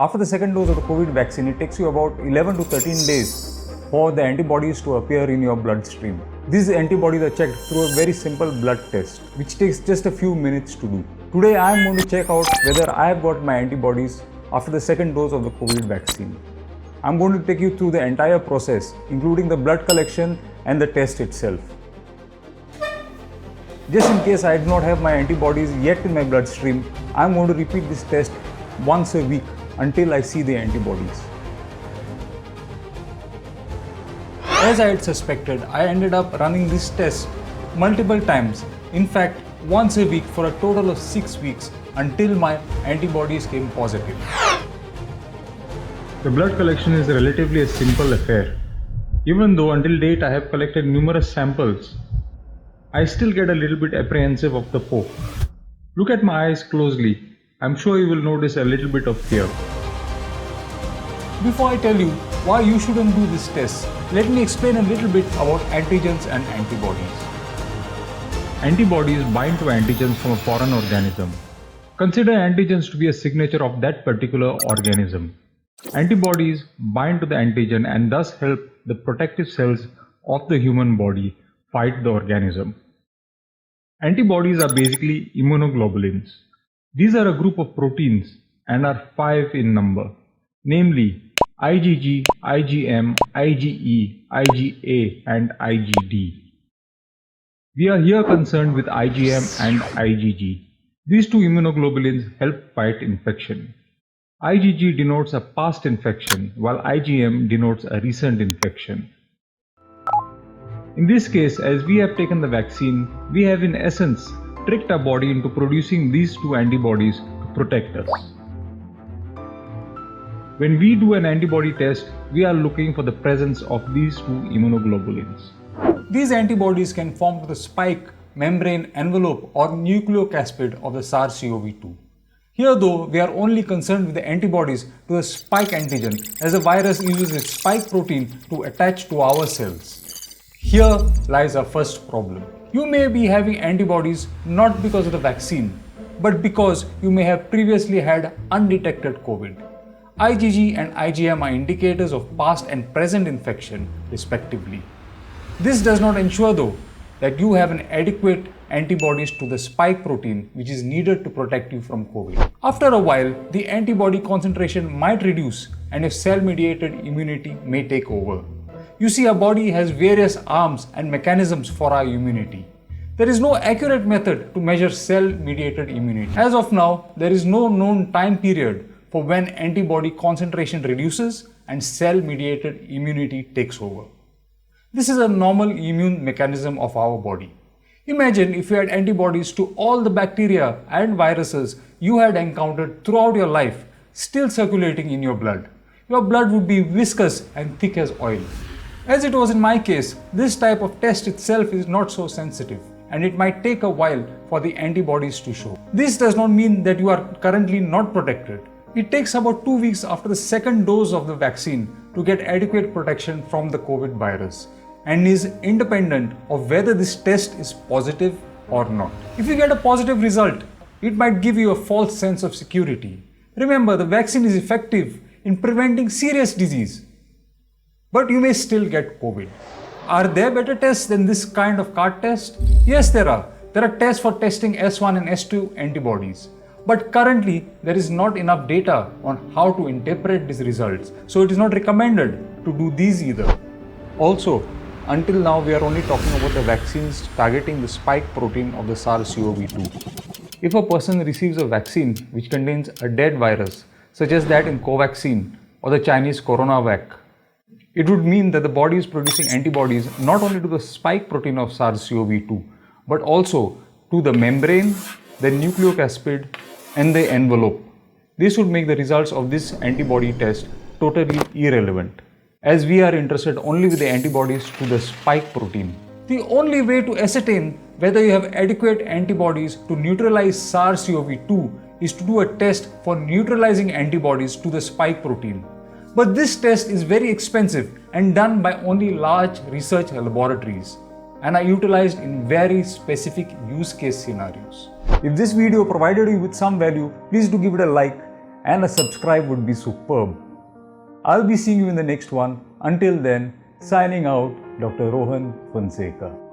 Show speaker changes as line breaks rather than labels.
After the second dose of the COVID vaccine, it takes you about 11 to 13 days for the antibodies to appear in your bloodstream. These antibodies are checked through a very simple blood test, which takes just a few minutes to do. Today I am going to check out whether I have got my antibodies after the second dose of the COVID vaccine. I am going to take you through the entire process, including the blood collection and the test itself. Just in case I do not have my antibodies yet in my bloodstream, I am going to repeat this test once a week until I see the antibodies. As I had suspected, I ended up running this test multiple times, in fact once a week for a total of 6 weeks until my antibodies came positive.
The blood collection is relatively a simple affair. Even though until date I have collected numerous samples, I still get a little bit apprehensive of the poke. Look at my eyes closely. I'm sure you will notice a little bit of fear.
Before I tell you why you shouldn't do this test, let me explain a little bit about antigens and antibodies.
Antibodies bind to antigens from a foreign organism. Consider antigens to be a signature of that particular organism. Antibodies bind to the antigen and thus help the protective cells of the human body fight the organism. Antibodies are basically immunoglobulins. These are a group of proteins and are 5 in number, namely IgG, IgM, IgE, IgA and IgD. We are here concerned with IgM and IgG. These two immunoglobulins help fight infection. IgG denotes a past infection while IgM denotes a recent infection. In this case, as we have taken the vaccine, we have in essence tricked our body into producing these two antibodies to protect us. When we do an antibody test, we are looking for the presence of these two immunoglobulins.
These antibodies can form to the spike, membrane, envelope or nucleocapsid of the SARS-CoV-2. Here though, we are only concerned with the antibodies to the spike antigen, as the virus uses its spike protein to attach to our cells. Here lies our first problem. You may be having antibodies not because of the vaccine, but because you may have previously had undetected COVID. IgG and IgM are indicators of past and present infection, respectively. This does not ensure, though, that you have an adequate antibodies to the spike protein which is needed to protect you from COVID. After a while, the antibody concentration might reduce and your cell-mediated immunity may take over. You see, our body has various arms and mechanisms for our immunity. There is no accurate method to measure cell-mediated immunity. As of now, there is no known time period for when antibody concentration reduces and cell-mediated immunity takes over. This is a normal immune mechanism of our body. Imagine if you had antibodies to all the bacteria and viruses you had encountered throughout your life still circulating in your blood. Your blood would be viscous and thick as oil. As it was in my case, this type of test itself is not so sensitive and it might take a while for the antibodies to show. This does not mean that you are currently not protected. It takes about 2 weeks after the second dose of the vaccine to get adequate protection from the COVID virus and is independent of whether this test is positive or not. If you get a positive result, it might give you a false sense of security. Remember, the vaccine is effective in preventing serious disease, but you may still get COVID. Are there better tests than this kind of card test? Yes, there are. There are tests for testing S1 and S2 antibodies. But currently, there is not enough data on how to interpret these results, so it is not recommended to do these either. Also, until now we are only talking about the vaccines targeting the spike protein of the SARS-CoV-2. If a person receives a vaccine which contains a dead virus, such as that in Covaxin or the Chinese CoronaVac, it would mean that the body is producing antibodies not only to the spike protein of SARS-CoV-2, but also to the membrane, the nucleocapsid, and the envelope. This would make the results of this antibody test totally irrelevant, as we are interested only with the antibodies to the spike protein. The only way to ascertain whether you have adequate antibodies to neutralize SARS-CoV-2 is to do a test for neutralizing antibodies to the spike protein. But this test is very expensive and done by only large research laboratories and are utilized in very specific use case scenarios. If this video provided you with some value, please do give it a like and a subscribe would be superb. I'll be seeing you in the next one. Until then, signing out, Dr. Rohan Fonseca.